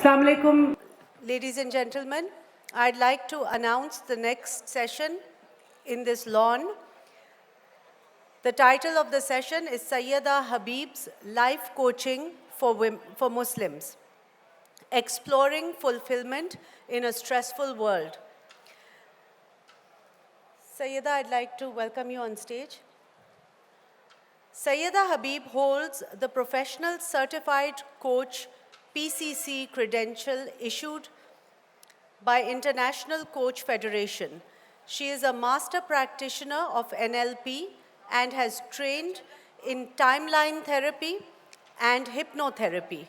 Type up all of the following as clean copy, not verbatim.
Assalamu alaikum. Ladies and gentlemen, I'd like to announce the next session in this lawn. The title of the session is Sayyida Habib's Life Coaching for Muslims, Exploring Fulfillment in a Stressful World. Sayyida, I'd like to welcome you on stage. Sayyida Habib holds the Professional Certified Coach PCC credential issued by International Coach Federation. She is a master practitioner of NLP and has trained in timeline therapy and hypnotherapy.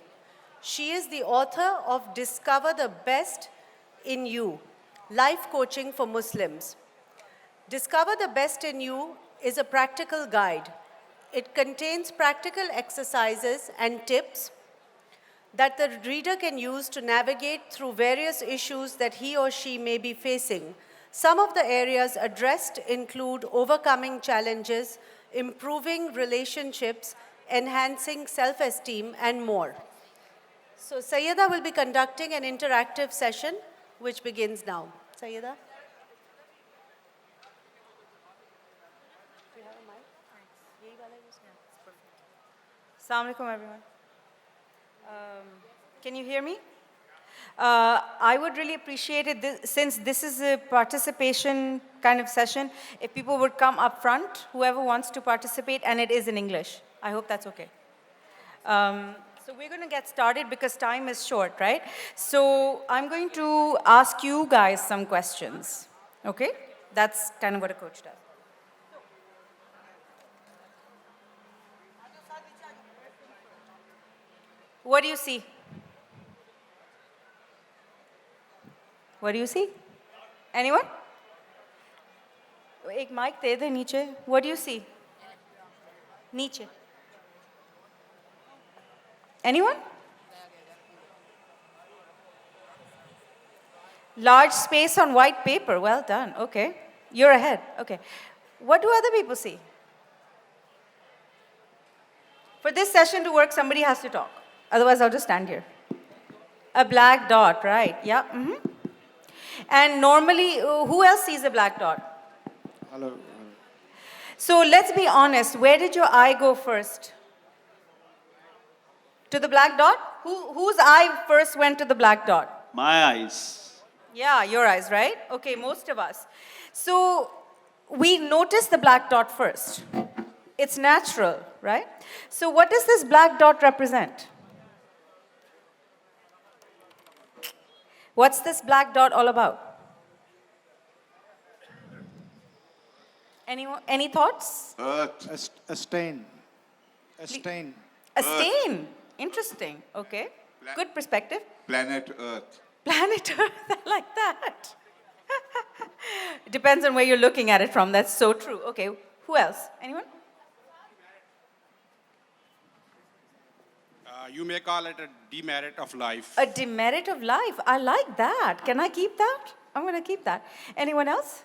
She is the author of Discover the Best in You, Life Coaching for Muslims. Discover the Best in You is a practical guide. It contains practical exercises and tips that the reader can use to navigate through various issues that he or she may be facing. Some of the areas addressed include overcoming challenges, improving relationships, enhancing self-esteem, and more. So Sayyida will be conducting an interactive session, which begins now. Sayyida? Assalamu alaikum, everyone. Can you hear me? I would really appreciate it, since this is a participation kind of session, if people would come up front, whoever wants to participate, and it is in English. I hope that's okay. So we're going to get started because time is short, right? So I'm going to ask you guys some questions, okay? That's kind of what a coach does. What do you see? What do you see? Anyone? एक mic दे दे नीचे. What do you see? नीचे. Anyone? Large space on white paper. Well done. Okay. You're ahead. Okay. What do other people see? For this session to work, somebody has to talk. Otherwise, I'll just stand here. A black dot, right? Yeah. Mm-hmm. And normally, who else sees a black dot? Hello. So let's be honest. Where did your eye go first? To the black dot? Whose eye first went to the black dot? My eyes. Yeah, your eyes, right? Okay, most of us. So we notice the black dot first. It's natural, right? So what does this black dot represent? What's this black dot all about? Anyone, any thoughts? Earth. A stain. A stain. A stain. Interesting. Okay. Good perspective. Planet Earth. Planet Earth, I like that. Depends on where you're looking at it from. That's so true. Okay. Who else? Anyone? You may call it a demerit of life. A demerit of life. I like that. Can I keep that? I'm going to keep that. Anyone else?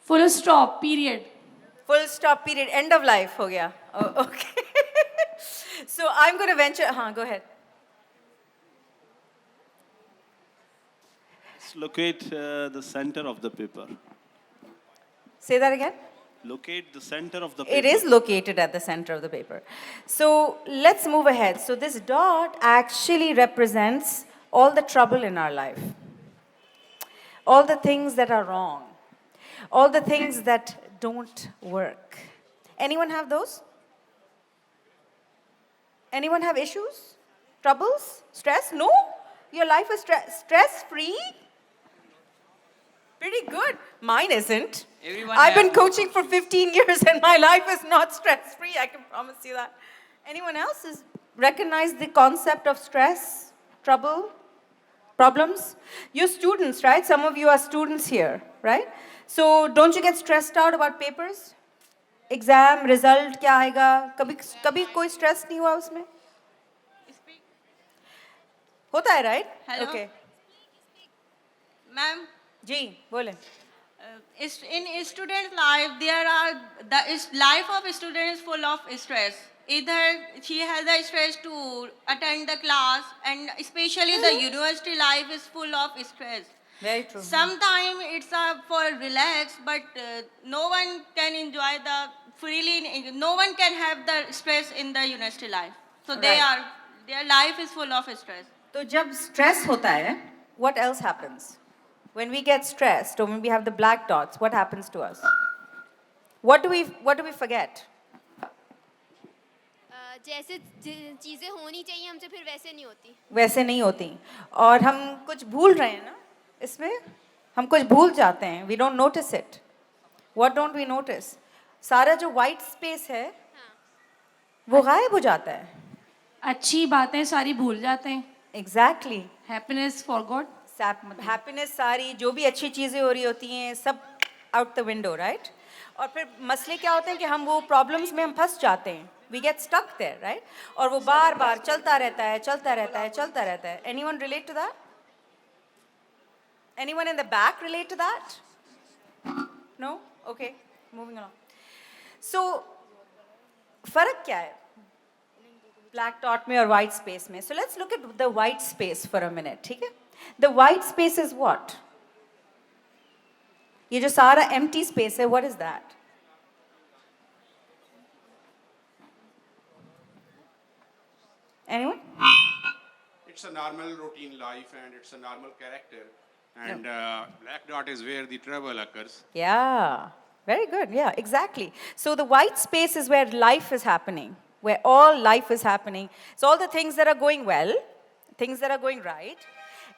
Full stop, period. Full stop, period. End of life. Ho gaya. Oh, okay. So I'm going to venture. Go ahead. Let's locate the center of the paper. Say that again. Locate the center of the paper. It is located at the center of the paper. So let's move ahead. So this dot actually represents all the trouble in our life. All the things that are wrong. All the things that don't work. Anyone have those? Anyone have issues? Troubles? Stress? No? Your life is stress-free? Pretty good. Mine isn't. I've been coaching for 15 years and my life is not stress-free. I can promise you that. Anyone else recognize the concept of stress, trouble, problems? You're students, right? Some of you are students here, right? So don't you get stressed out about papers? Exam, result, क्या आएगा? कभी कोई stress नहीं हुआ उसमें? होता है, right? Hello. Okay. Ma'am, जी, बोले. in student life, the life of student is full of stress. either she has the stress to attend the class, and especially the university life is full of stress. Very true. Sometimes it's for relax, but no one can enjoy the freely. No one can have the stress in the university life. So Right. their life is full of stress. तो जब stress होता है, what else happens? When we get stressed or when we have the black dots, what happens to us? What do we forget? जैसे चीज़ें होनी चाहिए हमसे फिर वैसे नहीं होती. वैसे नहीं होती और हम कुछ भूल रहे हैं ना इसमें हम कुछ भूल जाते हैं we don't notice it. What don't we notice? सारा जो white space है वो गायब हो जाता है. अच्छी बातें सारी भूल जाते हैं. Exactly. Happiness forgot. हैप्पीनेस सारी जो भी अच्छी चीज़ें हो रही होती हैं सब आउट द विंडो राइट. और फिर मसले क्या होते हैं कि हम वो प्रॉब्लम्स में हम फंस जाते हैं. We get stuck there right. और वो बार बार चलता रहता है चलता रहता है चलता रहता है. Anyone relate to that? Anyone in the back relate to that? No? Okay, moving on. So फर्क क्या है ब्लैक डॉट में और वाइट स्पेस में? So let's look at the white space for a minute. ठीक है. The white space is what? ये जो सारा एम्प्टी स्पेस है, what is that? Anyone? It's a normal routine life and it's a normal character. And black dot is where the trouble occurs. Yeah, very good. Yeah, exactly. So the white space is where life is happening, where all life is happening. It's all the things that are going well, things that are going right,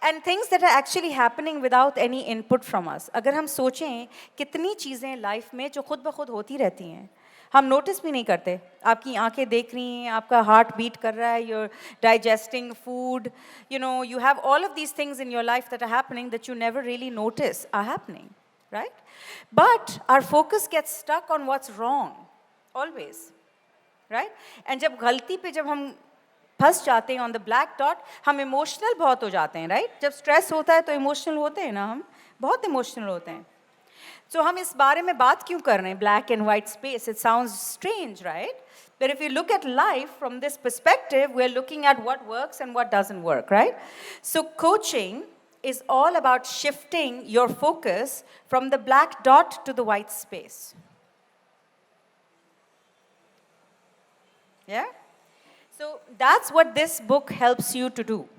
and things that are actually happening without any input from us. अगर हम सोचें कितनी चीज़ें life में जो खुद ब खुद होती रहती हैं, हम नोटिस भी नहीं करते. आपकी आंखें देख रही हैं, आपका हार्ट बीट कर रहा है, you're digesting food, you know, you have all of these things in your life that are happening that you never really notice are happening, right? But our focus gets stuck on what's wrong, always, right? And जब गलती पे जब हम फंस जाते हैं on the black dot, हम emotional बहुत हो जाते हैं, right? जब stress होता है तो emotional होते हैं ना हम, बहुत emotional होते हैं. So हम इस बारे में बात क्यों कर रहे हैं black and white space? It sounds strange, right? But if you look at life from this perspective, we're looking at what works and what doesn't work, right? So coaching is all about shifting your focus from the black dot to the white space. Yeah? So that's what this book helps you to do,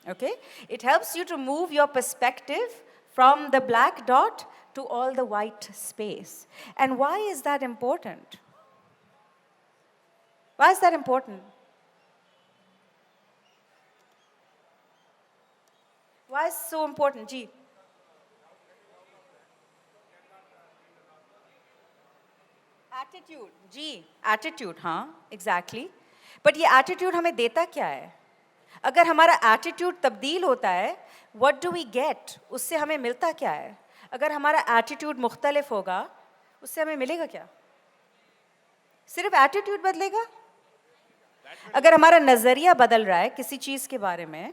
okay? It helps you to move your perspective from the black dot to all the white space. And why is that important? Why is that important? Why is it so important? Ji? Attitude. Ji, attitude, हाँ, exactly. But ये attitude हमें देता क्या है? अगर हमारा attitude तब्दील होता है, what do we get? उससे हमें मिलता क्या है? अगर हमारा attitude मुख्तलिफ होगा, उससे हमें मिलेगा क्या? सिर्फ attitude बदलेगा? अगर हमारा नज़रिया बदल रहा है किसी चीज़ के बारे में,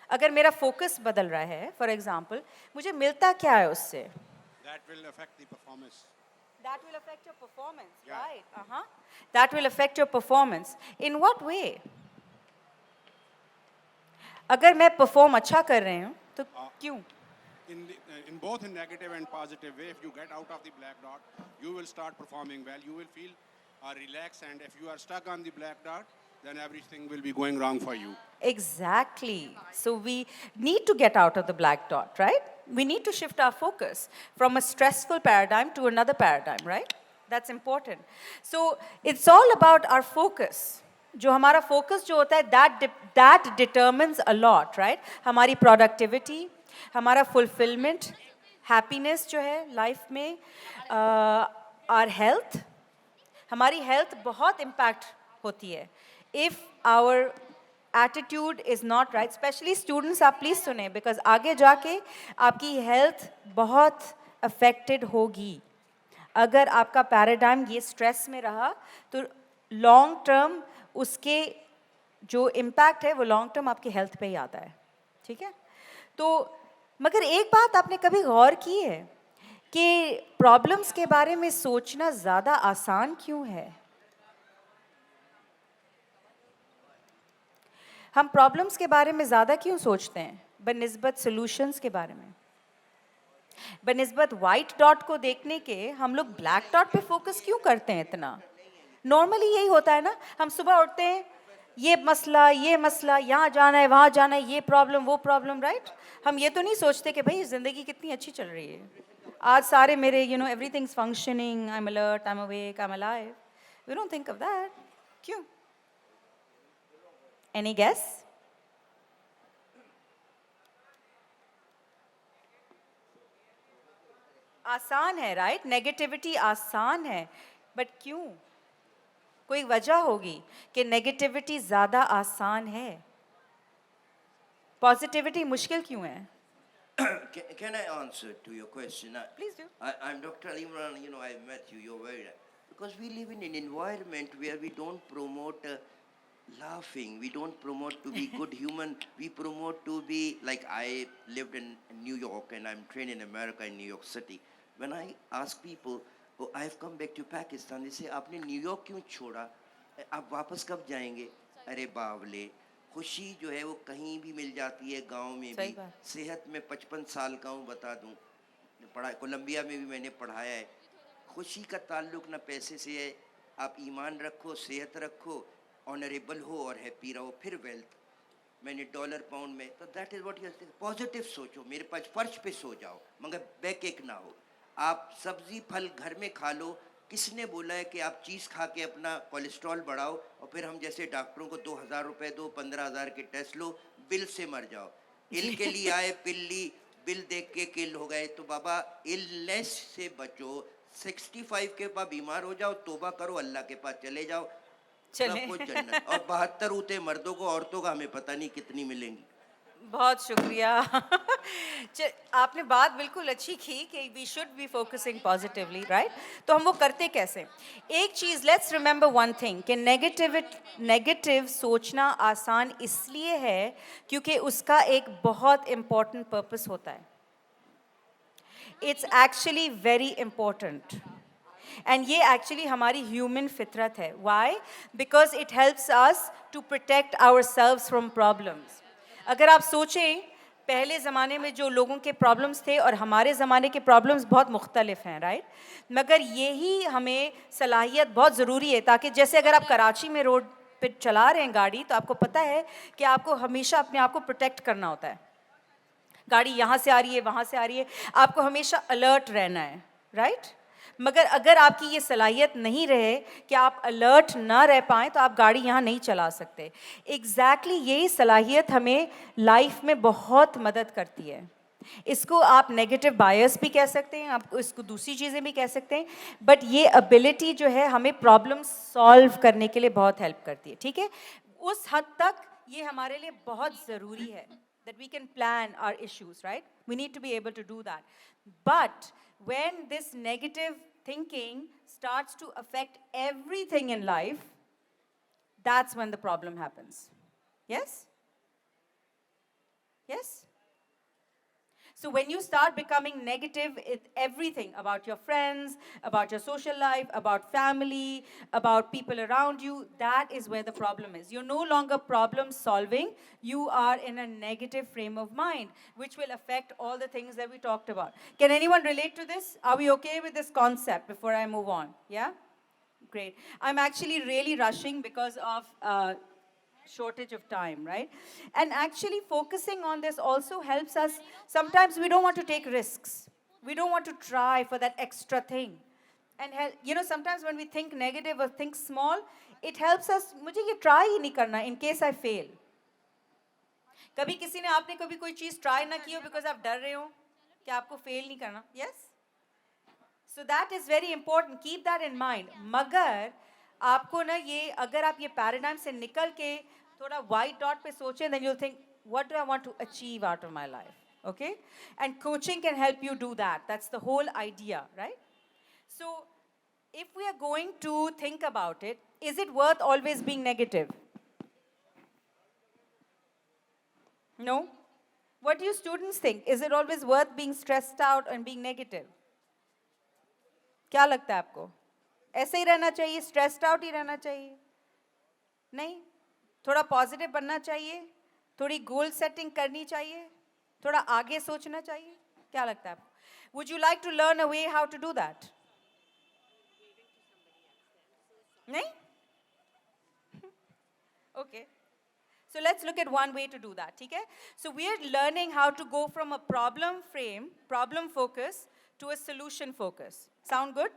अगर मेरा focus बदल रहा है, for example, मुझे मिलता क्या है उससे? That will affect the performance. That will affect your performance, Yeah. right? Uh-huh. That will affect your performance. In what way? अगर मैं perform अच्छा कर रही हूँ, तो क्यों? In both in negative and positive way, if you get out of the black dot, you will start performing well. You will feel relaxed, and if you are stuck on the black dot, then everything will be going wrong for you. Exactly. So we need to get out of the black dot, right? We need to shift our focus from a stressful paradigm to another paradigm, right? That's important. So it's all about our focus. जो हमारा focus जो होता है, that determines a lot, right? हमारी productivity, हमारा fulfillment, happiness जो है life में, our health, हमारी health बहुत impact होती है. If our attitude is not right, especially students, आप please सुने, because आगे जाके आपकी health बहुत affected होगी. अगर आपका paradigm ये stress में रहा, तो long term उसके जो impact है, वो long term आपकी health पे ही आता है. ठीक है? तो मगर एक बात आपने कभी गौर की है कि problems के बारे में सोचना ज़्यादा आसान क्यों है? हम प्रॉब्लम्स के बारे में ज़्यादा क्यों सोचते हैं बनिस्बत सॉल्यूशंस के बारे में? बनिस्बत वाइट डॉट को देखने के हम लोग ब्लैक डॉट पे फोकस क्यों करते हैं इतना? नॉर्मली यही होता है ना, हम सुबह उठते हैं, ये मसला, यहाँ जाना है, वहाँ जाना है, ये प्रॉब्लम, वो प्रॉब्लम, राइट? हम ये तो नहीं सोचते कि भाई ज़िंदगी कितनी अच्छी चल रही है, आज सारे मेरे everything's functioning, I am alert, I am awake, I am alive. We don't think of that. क्यों? Any guess? आसान है, राइट? नेगेटिविटी आसान है, बट क्यों? कोई वजह होगी कि नेगेटिविटी ज़्यादा आसान है, पॉजिटिविटी मुश्किल क्यों है? Can I answer to your question? Please do. I'm Dr. Imran. I met you. You're very because we live in an environment where we don't promote laughing. We don't promote to be good human. We promote to be like I lived in New York and I'm trained in America in New York City. When I ask people, oh, I've come back to Pakistan, they say, आपने New York क्यों छोड़ा? आप वापस कब जाएंगे? अरे बावले, खुशी जो है वो कहीं भी मिल जाती है, गांव में भी. सेहत में 55 साल का हूँ, बता दूँ, पढ़ा कोलंबिया में भी मैंने पढ़ाया है. खुशी का ताल्लुक ना पैसे से है. आप ईमान रखो, सेहत रखो, ऑनरेबल हो और हैप्पी रहो, फिर वेल्थ. मैंने डॉलर पाउंड में, तो that is what you positive सोचो. मेरे पास फर्श पे सो जाओ मगर बैक एक ना हो. आप सब्जी फल घर में खा लो. किसने बोला है कि आप चीज़ खा के अपना कोलेस्ट्रॉल बढ़ाओ और फिर हम जैसे डॉक्टरों को 2000 रुपए दो, 15,000 के टेस्ट लो, बिल से मर जाओ. इल के लिए आए, पिल ली, बिल देख के किल हो गए. तो बाबा इलनेस से बचो. 65 के बाद बीमार हो जाओ, तोबा करो, अल्लाह के पास चले जाओ, सब कुछ जन्नत. और 72 ऊते मर्दों को, औरतों का हमें पता नहीं कितनी मिलेंगी. बहुत शुक्रिया. आपने बात बिल्कुल अच्छी की कि we should be focusing positively, right? तो हम वो करते कैसे? एक चीज़, लेट्स रिमेंबर वन थिंग कि नेगेटिव सोचना आसान इसलिए है क्योंकि उसका एक बहुत इम्पोर्टेंट पर्पस होता है. It's actually very important and ये एक्चुअली हमारी ह्यूमन फितरत है. Why? Because it helps us to protect ourselves from problems. अगर आप सोचें, पहले ज़माने में जो लोगों के प्रॉब्लम्स थे और हमारे ज़माने के प्रॉब्लम्स बहुत मुख्तलिफ हैं, राइट? मगर यही हमें सलाहियत बहुत ज़रूरी है, ताकि जैसे अगर आप कराची में रोड पे चला रहे हैं गाड़ी, तो आपको पता है कि आपको हमेशा अपने आप को प्रोटेक्ट करना होता है. गाड़ी यहाँ से आ रही है, वहाँ से आ रही है, आपको हमेशा अलर्ट रहना है, राइट? मगर अगर आपकी ये सलाहियत नहीं रहे कि आप अलर्ट ना रह पाएँ, तो आप गाड़ी यहाँ नहीं चला सकते. एग्जैक्टली यही सलाहियत हमें लाइफ में बहुत मदद करती है. इसको आप नेगेटिव बायस भी कह सकते हैं, आप इसको दूसरी चीज़ें भी कह सकते हैं, बट ये एबिलिटी जो है हमें प्रॉब्लम सॉल्व करने के लिए बहुत हेल्प करती है. ठीक है, उस हद तक ये हमारे लिए बहुत ज़रूरी है that we can plan our issues, right? We need to be able to do that. But when this negative thinking starts to affect everything in life, that's when the problem happens. Yes? Yes? So when you start becoming negative with everything about your friends, about your social life, about family, about people around you, that is where the problem is. You're no longer problem solving, you are in a negative frame of mind, which will affect all the things that we talked about. Can anyone relate to this? Are we okay with this concept before I move on? Yeah? Great. I'm actually really rushing because of shortage of time, right? And actually focusing on this also helps us. Sometimes we don't want to take risks. We don't want to try for that extra thing. And sometimes when we think negative or think small, it helps us, मुझे ये try ही नहीं करना in case I fail. कभी किसी ने आपने कभी कोई चीज़ try ना की हो because आप डर रहे हो कि आपको fail नहीं करना? Yes? So that is very important. Keep that in mind. मगर आपको ना ये, अगर आप ये पैराडाइम से निकल के थोड़ा वाइट डॉट पे सोचें, then you'll think, what do I want to achieve out of my life? Okay? And coaching can help you do that. That's the whole idea, right? So if we are going to think about it, is it worth always being negative? No? What do you students think? Is it always worth being stressed out and being negative? क्या लगता है आपको? ऐसे ही रहना चाहिए, stressed out ही रहना चाहिए? नहीं? थोड़ा पॉजिटिव बनना चाहिए, थोड़ी गोल सेटिंग करनी चाहिए, थोड़ा आगे सोचना चाहिए. क्या लगता है आपको? Would you like to learn a way how to do that? नहीं? Okay. So let's look at one way to do that, ठीक है? So we are learning how to go from a problem frame, problem focus, to a solution focus. Sound good?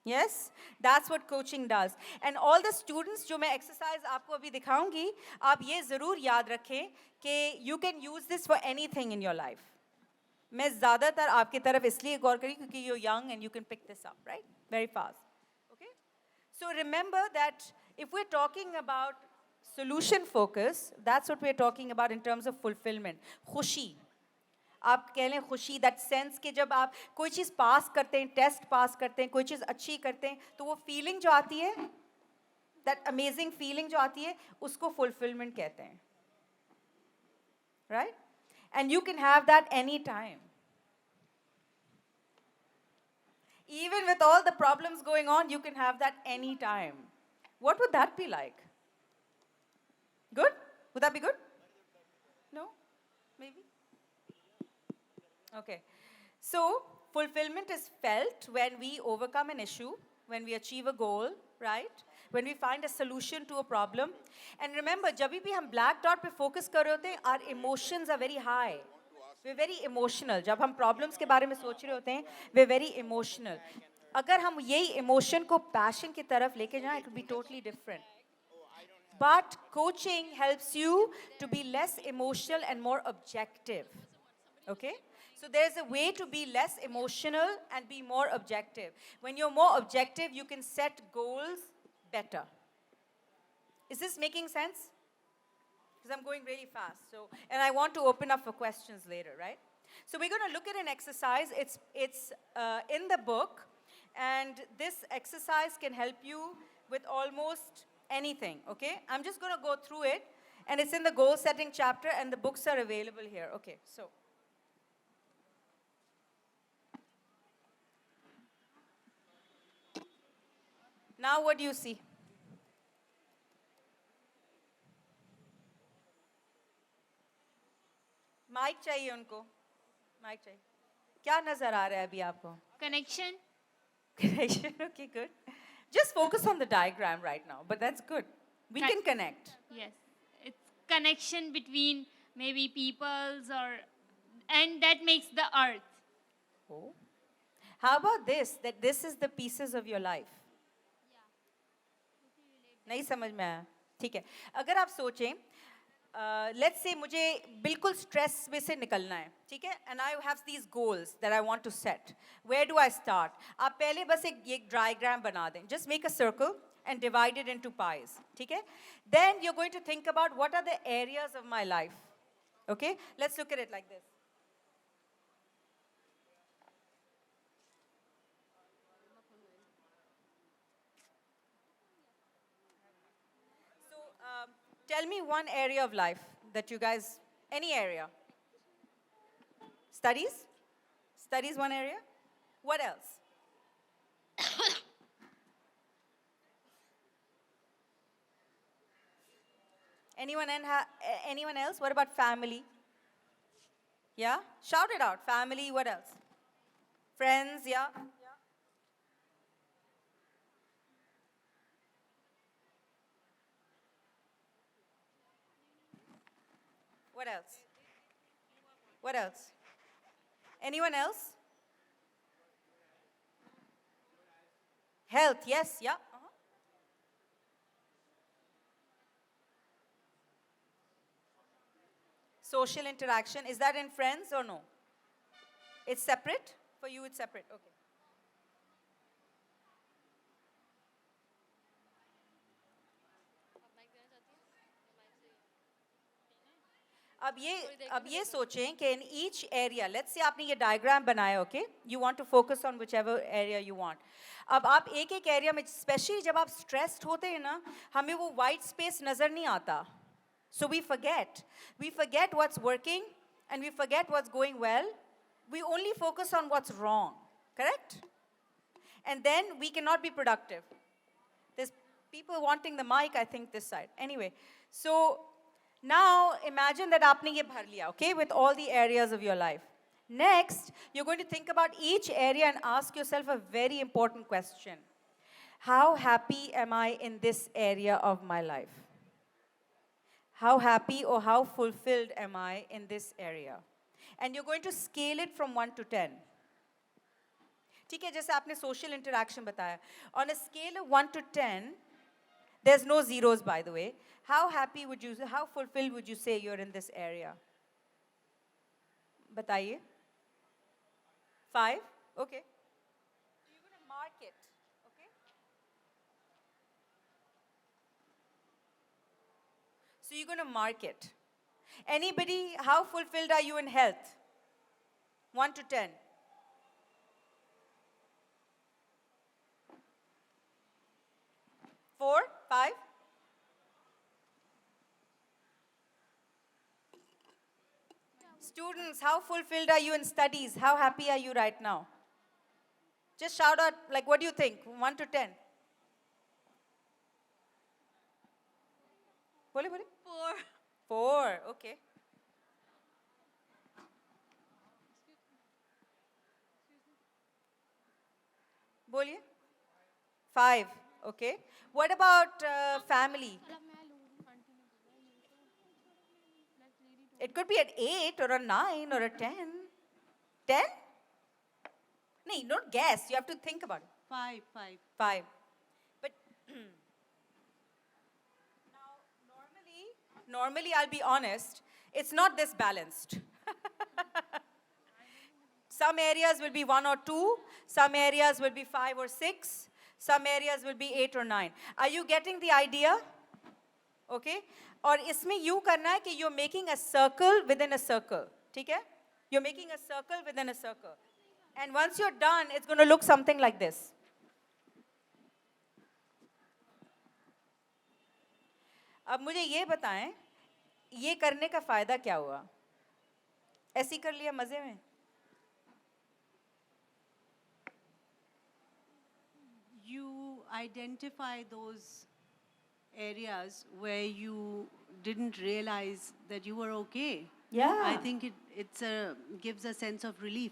Yes? That's what coaching does. And all the students जो मैं exercise आपको अभी दिखाऊंगी, आप ये ज़रूर याद रखें कि you can use this for anything in your life. मैं ज़्यादातर आपकी तरफ इसलिए गौर करी क्योंकि you're young and you can pick this up, right? Very fast. Okay? So remember that if we're talking about solution focus, that's what we're talking about in terms of fulfillment. खुशी. आप कह लें खुशी, that sense कि जब आप कोई चीज़ पास करते हैं, टेस्ट पास करते हैं, कोई चीज़ अच्छी करते हैं, तो वो फीलिंग जो आती है, that amazing feeling जो आती है, उसको fulfillment कहते हैं. Right? And you can have that anytime. Even with all the problems going on, you can have that anytime. What would that be like? Good? Would that be good? No? Maybe? Okay. So, fulfillment is felt when we overcome an issue, when we achieve a goal, right? When we find a solution to a problem. And remember, जब भी हम black dot पे focus कर रहे होते हैं, our emotions are very high. We're very emotional. जब हम problems के बारे में सोच रहे होते हैं, we're very emotional. अगर हम यही emotion को passion की तरफ लेके जाएं, it will be totally different. But coaching helps you to be less emotional and more objective. Okay? So there's a way to be less emotional and be more objective. When you're more objective, you can set goals better. Is this making sense? Because I'm going really fast. So, and I want to open up for questions later, right? So we're going to look at an exercise. It's in the book. And this exercise can help you with almost anything, okay? I'm just going to go through it. And it's in the goal setting chapter, and the books are available here. Okay, so. Now what do you see? Mic चाहिए उनको, mic चाहिए. क्या नजर आ रहा है अभी आपको? Connection. Connection, okay, good. Just focus on the diagram right now, but that's good. We can connect. Yes. It's connection between maybe peoples and that makes the earth. Oh. How about this, that this is the pieces of your life? नहीं समझ में आया? ठीक है. अगर आप सोचें, let's say मुझे बिल्कुल stress में से निकलना है, ठीक है? And I have these goals that I want to set. Where do I start? आप पहले बस एक diagram बना दें. Just make a circle and divide it into pies, ठीक है? Then you're going to think about what are the areas of my life. Okay? Let's look at it like this. Tell me one area of life that you guys, any area. Studies? Studies one area? What else? Anyone else? What about family? Yeah? Shout it out. Family, what else? Friends, yeah? What else? What else? Anyone else? Health, yes, yeah. Social interaction, is that in friends or no? It's separate? For you, it's separate, okay. अब ये सोचें कि in each area, let's say आपने ये diagram बनाया, okay? You want to focus on whichever area you want. अब आप एक area में, especially जब आप stressed होते हैं ना, हमें वो white space नजर नहीं आता. So we forget. We forget what's working and we forget what's going well. We only focus on what's wrong, correct? And then we cannot be productive. There's people wanting the mic, I think this side. Anyway, so now imagine that आपने ये भर लिया, okay, with all the areas of your life. Next, you're going to think about each area and ask yourself a very important question. How happy am I in this area of my life? How happy or how fulfilled am I in this area? And you're going to scale it from 1 to 10. ठीक है, जैसे आपने social interaction बताया. On a scale of 1 to 10, there's no zeros, by the way. How happy would you, how fulfilled would you say you're in this area? बताइए. 5? Okay. So you're going to mark it, okay? So you're going to mark it. Anybody, how fulfilled are you in health? 1 to 10. 4, 5? Students, how fulfilled are you in studies? How happy are you right now? Just shout out, like, what do you think? 1 to 10. बोले बोले? 4. 4, okay. बोलिए. 5, okay. What about family? It could be an 8 or a 9 or a 10. 10? No, don't guess. You have to think about it. 5. 5. But now, normally, I'll be honest, it's not this balanced. Some areas will be 1 or 2. Some areas will be 5 or 6. Some areas will be 8 or 9. Are you getting the idea? Okay? और इसमें यूं करना है कि you're making a circle within a circle. ठीक है? You're making a circle within a circle. And once you're done, it's going to look something like this. अब मुझे ये बताएं, ये करने का फायदा क्या हुआ? ऐसे ही कर लिया मजे में? You identify those areas where you didn't realize that you were okay. Yeah. I think it gives a sense of relief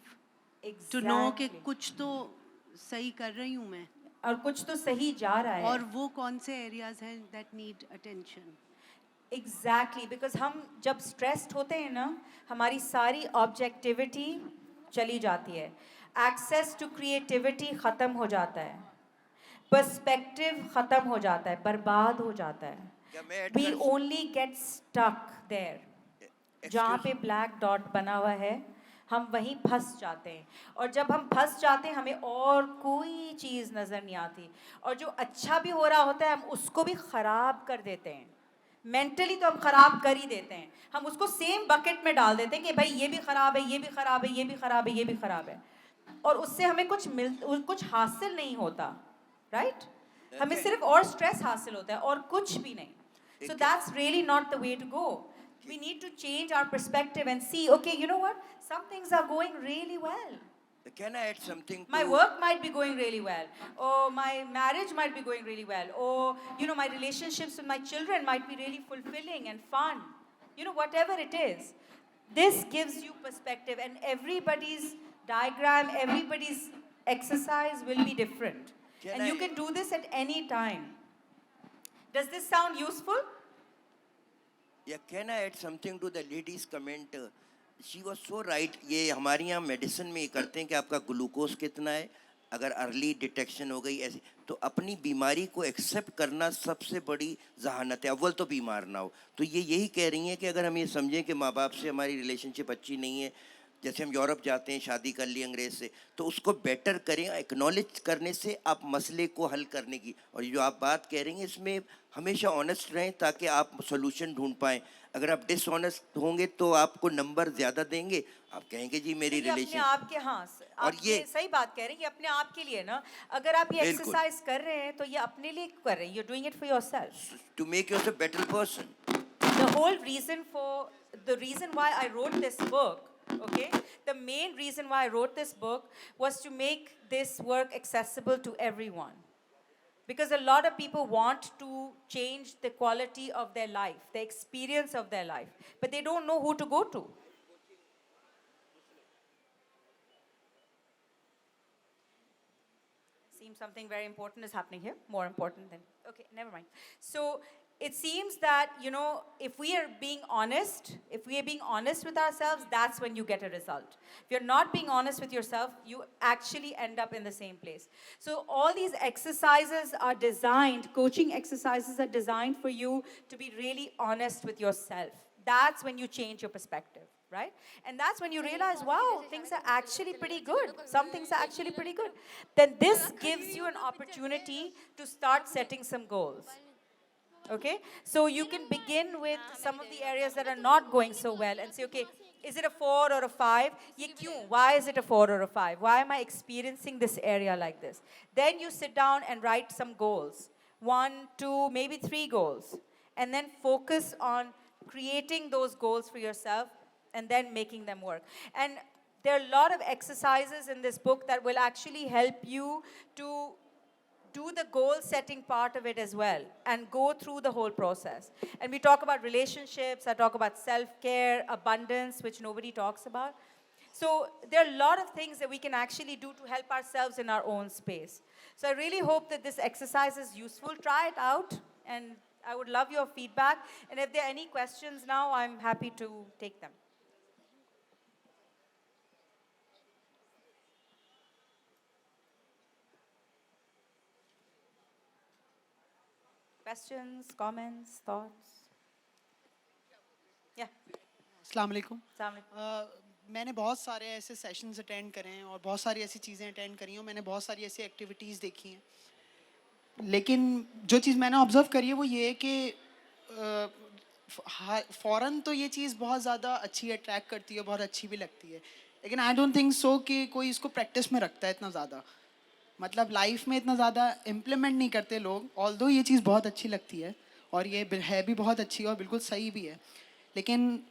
Exactly. to know कि कुछ तो सही कर रही हूँ मैं और कुछ तो सही जा रहा है. और वो कौन से areas हैं that need attention. Exactly, because हम जब stressed होते हैं ना, हमारी सारी objectivity चली जाती है. Access to creativity खत्म हो जाता है. Perspective खत्म हो जाता है, बर्बाद हो जाता है. क्या मैं add We कर- only get stuck there. जहाँ पे black dot बना हुआ है, हम वहीं फंस जाते हैं. और जब हम फंस जाते हैं, हमें और कोई चीज़ नज़र नहीं आती. और जो अच्छा भी हो रहा होता है, हम उसको भी ख़राब कर देते हैं. मेंटली तो हम ख़राब कर ही देते हैं. हम उसको सेम बकेट में डाल देते हैं कि भाई ये भी ख़राब है, ये भी ख़राब है, ये भी ख़राब है, ये भी ख़राब है. और उससे हमें कुछ हासिल नहीं होता. राइट? हमें सिर्फ और स्ट्रेस हासिल होता है और कुछ भी नहीं. So that's really not the way to go. We need to change our perspective and see, okay, you know what? Some things are going really well. Can I add something? My to- work might be going really well. Or my marriage might be going really well. Or, you know, my relationships with my children might be really fulfilling and fun. You know, whatever it is. This gives you perspective, and everybody's diagram, everybody's exercise will be different. Can And you I- can do this at any time. Does this sound useful? Yeah, can I add something to the lady's comment? She was so right. ये हमारे यहाँ medicine में ये करते हैं कि आपका glucose कितना है, अगर अर्ली डिटेक्शन हो गई ऐसे, तो अपनी बीमारी को एक्सेप्ट करना सबसे बड़ी जहानत है. अव्वल तो बीमार ना हो. तो ये यही कह रही हैं कि अगर हम ये समझें कि माँ बाप से हमारी रिलेशनशिप अच्छी नहीं है, जैसे हम यूरोप जाते हैं, शादी कर ली अंग्रेज से, तो उसको बेटर करें. एक्नॉलेज करने से आप मसले को हल करने की, और ये जो आप बात कह रही हैं इसमें हमेशा ऑनेस्ट रहें ताकि आप सोल्यूशन ढूंढ पाएं. अगर आप डिसऑनेस्ट होंगे तो आपको नंबर ज़्यादा देंगे, आप कहेंगे जी मेरी ये अपने रिलेशन. आप के, हाँ, और आप ये- ये सही बात कह रहे हैं. ये अपने आप के लिए ना, अगर आप ये बिल्कुल. एक्सरसाइज कर रहे हैं तो ये अपने लिए कर रहे हैं. You're doing it for yourself. To make yourself better person. The whole reason for, the reason why I wrote this book, okay, the main reason why I wrote this book was to make this work accessible to everyone. Because a lot of people want to change the quality of their life, the experience of their life, but they don't know who to go to. Seems something very important is happening here, more important than, okay, never mind. So it seems that, you know, if we are being honest with ourselves, that's when you get a result. If you're not being honest with yourself, you actually end up in the same place. So all these exercises are designed, coaching exercises are designed for you to be really honest with yourself. That's when you change your perspective, right? And that's when you realize, wow, things are actually pretty good. Some things are actually pretty good. Then this gives you an opportunity to start setting some goals. Okay, so you can begin with some of the areas that are not going so well and say, okay, is it a 4 or a 5? Ye kyun? Why is it a 4 or a 5? Why am I experiencing this area like this? Then you sit down and write some goals. 1, 2, maybe 3 goals. And then focus on creating those goals for yourself and then making them work. And there are a lot of exercises in this book that will actually help you to do the goal setting part of it as well and go through the whole process. And we talk about relationships, I talk about self-care, abundance, which nobody talks about. So there are a lot of things that we can actually do to help ourselves in our own space. So I really hope that this exercise is useful. Try it out, and I would love your feedback. And if there are any questions now, I'm happy to take them. Questions, comments, thoughts? Yeah. अस्सलाम वालेकुम। Assalamualaikum. मैंने बहुत सारे ऐसे sessions attend करे हैं और बहुत सारी ऐसी चीज़ें अटेंड करी हैं और मैंने बहुत सारी ऐसी एक्टिविटीज़ देखी हैं, लेकिन जो चीज़ मैंने ऑब्ज़र्व करी है वो ये है कि फ़ौरन तो ये चीज़ बहुत ज़्यादा अच्छी अट्रैक्ट करती है, बहुत अच्छी भी लगती है, लेकिन आई डोंट थिंक सो कि कोई इसको प्रैक्टिस में रखता है इतना ज़्यादा, मतलब लाइफ में इतना ज़्यादा इम्प्लीमेंट नहीं करते लोग। ऑल्दो ये चीज़ बहुत अच्छी लगती है और ये है भी बहुत अच्छी और बिल्कुल सही भी है, लेकिन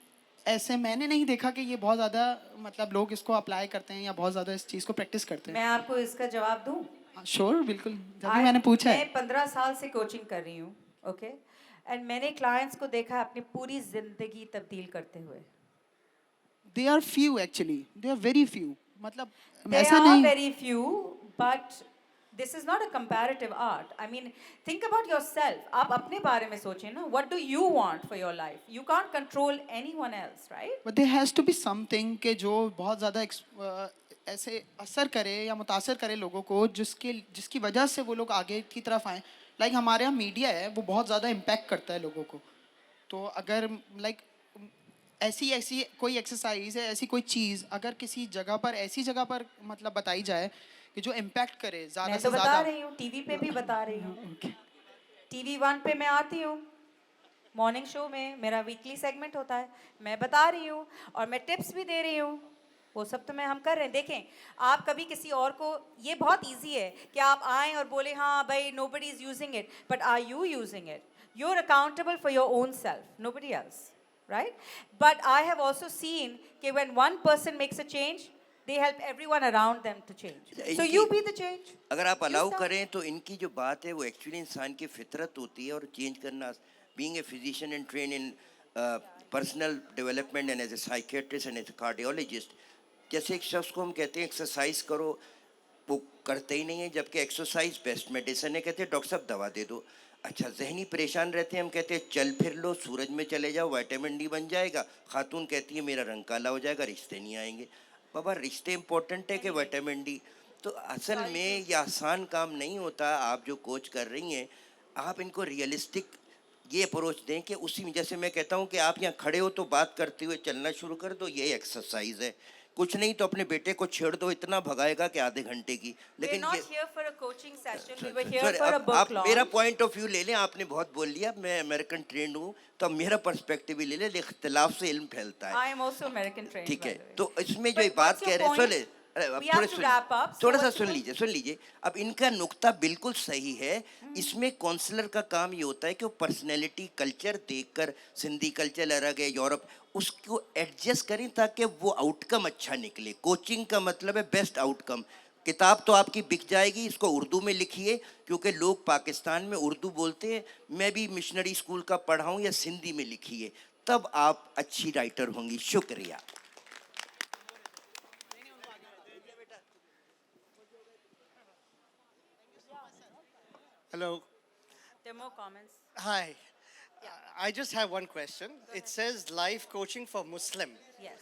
ऐसे मैंने नहीं देखा कि ये बहुत ज़्यादा मतलब लोग इसको अप्लाई करते हैं या बहुत ज़्यादा इस चीज़ को प्रैक्टिस करते हैं। मैं आपको इसका जवाब दूं? श्योर, बिल्कुल, जब भी मैंने पूछा है। मैं 15 साल से कोचिंग कर रही हूँ, ओके, एंड मैंने क्लाइंट्स को देखा अपनी पूरी जिंदगी तब्दील करते हुए। They are few actually, they are very few, मतलब They ऐसा are नहीं। very few, but this is not a comparative art. I mean, think about yourself. आप अपने बारे में सोचें ना. What do you want for your life? You can't control anyone else, right? But there has to be something कि जो बहुत ज़्यादा ऐसे असर करे या मुतासर करे लोगों को, जिसकी वजह से वो लोग आगे की तरफ आएँ। लाइक हमारे यहाँ मीडिया है, वो बहुत ज़्यादा इम्पैक्ट करता है लोगों को। तो अगर लाइक ऐसी कोई एक्सरसाइज है, ऐसी कोई चीज़ अगर किसी जगह पर, ऐसी जगह पर मतलब बताई जाए कि जो इम्पैक्ट करे ज़्यादा से ज़्यादा। मैं तो बता रही हूँ, टीवी पे भी बता रही हूँ। TV 1 पे मैं आती हूँ, मॉर्निंग शो में मेरा वीकली सेगमेंट होता है, मैं बता रही हूँ और मैं टिप्स भी दे रही हूँ। वो सब तो हम कर रहे हैं। देखें, आप कभी किसी और को, ये बहुत इजी है कि आप आएँ और बोले हाँ भाई nobody is using it, but are you using it? You're accountable for your own self, nobody else, right? But I have also seen कि when one person makes a change, they help everyone around them to change. So you be the change. अगर आप allow करें तो इनकी जो बात है वो एक्चुअली इंसान की फितरत होती है और चेंज करना, being a physician and trained in personal development and as a psychiatrist and as a cardiologist, जैसे एक शख्स को हम कहते हैं एक्सरसाइज करो, वो करते ही नहीं है, जबकि एक्सरसाइज बेस्ट मेडिसिन है। कहते हैं डॉक्टर साहब दवा दे दो। अच्छा, जहनी परेशान रहते हैं, हम कहते हैं चल फिर लो, सूरज में चले जाओ, विटामिन डी बन जाएगा। खातून कहती है मेरा रंग काला हो जाएगा, रिश्ते नहीं आएंगे। बाबा रिश्ते इंपॉर्टेंट है कि विटामिन डी? तो असल में ये आसान काम नहीं होता। आप जो कोच कर रही हैं, आप इनको रियलिस्टिक ये अप्रोच दें कि उसी में, जैसे मैं कहता हूँ कि आप यहाँ खड़े हो तो बात करते हुए चलना शुरू कर दो, ये एक्सरसाइज है। कुछ नहीं तो अपने बेटे को छेड़ दो, इतना भगाएगा कि आधे घंटे की। लेकिन आप मेरा पॉइंट ऑफ व्यू ले लें, आपने बहुत बोल लिया, मैं अमेरिकन ट्रेंड हूँ तो अब मेरा पर्सपेक्टिव भी ले लें, इख्तिलाफ से इल्म फैलता है। I am also American trained. ठीक है, तो इसमें जो बात कह रहे हैं, थोड़ा सा सुन लीजिए। अब इनका नुक्ता बिल्कुल सही है। इसमें काउंसलर का काम ये होता है कि वो पर्सनैलिटी कल्चर देखकर, सिंधी कल्चर अलग है, यूरोप, उसको एडजस्ट करें ताकि वो आउटकम अच्छा निकले। कोचिंग का मतलब है बेस्ट आउटकम। किताब तो आपकी बिक जाएगी, इसको उर्दू में लिखिए, क्योंकि लोग पाकिस्तान में उर्दू बोलते हैं। मैं भी मिशनरी स्कूल का पढ़ा हूँ, या सिंधी में लिखिए, तब आप अच्छी राइटर होंगी। शुक्रिया। Hello. There are more comments. Hi. I just have one question. It says life coaching for Muslim. Yes.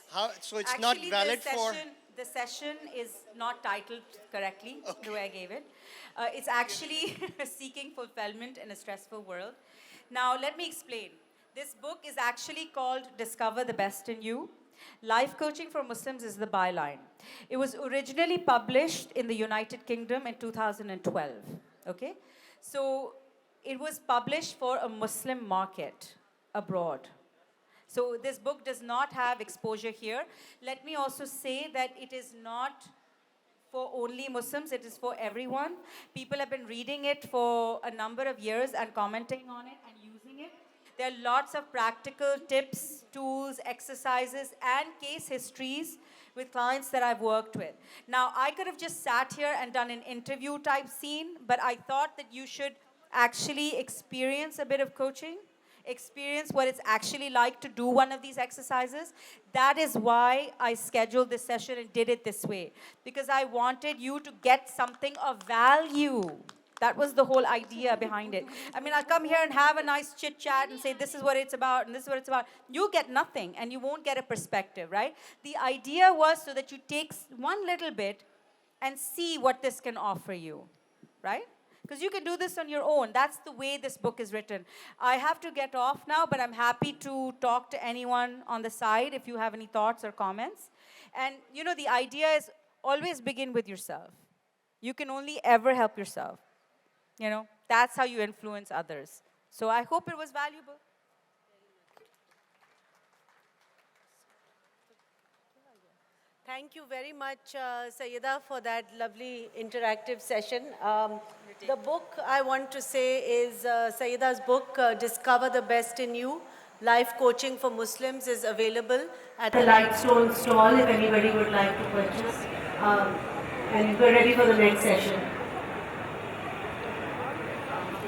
So it's not Actually, valid for. the session is not titled correctly the way I gave it. It's actually seeking fulfillment in a stressful world. Now, let me explain. This book is actually called Discover the Best in You. Life Coaching for Muslims is the byline. It was originally published in the United Kingdom in 2012. Okay? So, it was published for a Muslim market abroad. So this book does not have exposure here. Let me also say that it is not for only Muslims, it is for everyone. People have been reading it for a number of years and commenting on it and using it. There are lots of practical tips, tools, exercises, and case histories with clients that I've worked with. Now, I could have just sat here and done an interview type scene, but I thought that you should actually experience a bit of coaching, experience what it's actually like to do one of these exercises. That is why I scheduled this session and did it this way, because I wanted you to get something of value. That was the whole idea behind it. I mean, I'll come here and have a nice chit chat and say, this is what it's about and this is what it's about. You get nothing and you won't get a perspective, right? The idea was so that you take one little bit and see what this can offer you, right? Because you can do this on your own. That's the way this book is written. I have to get off now, but I'm happy to talk to anyone on the side if you have any thoughts or comments. And, you know, the idea is always begin with yourself. You can only ever help yourself. You know, that's how you influence others. So I hope it was valuable. Thank you very much, Sayyida, for that lovely interactive session. The book I want to say is Sayyida's book, Discover the Best in You, Life Coaching for Muslims, is available at the Lightstone stall if anybody would like to purchase. And we're ready for the next session.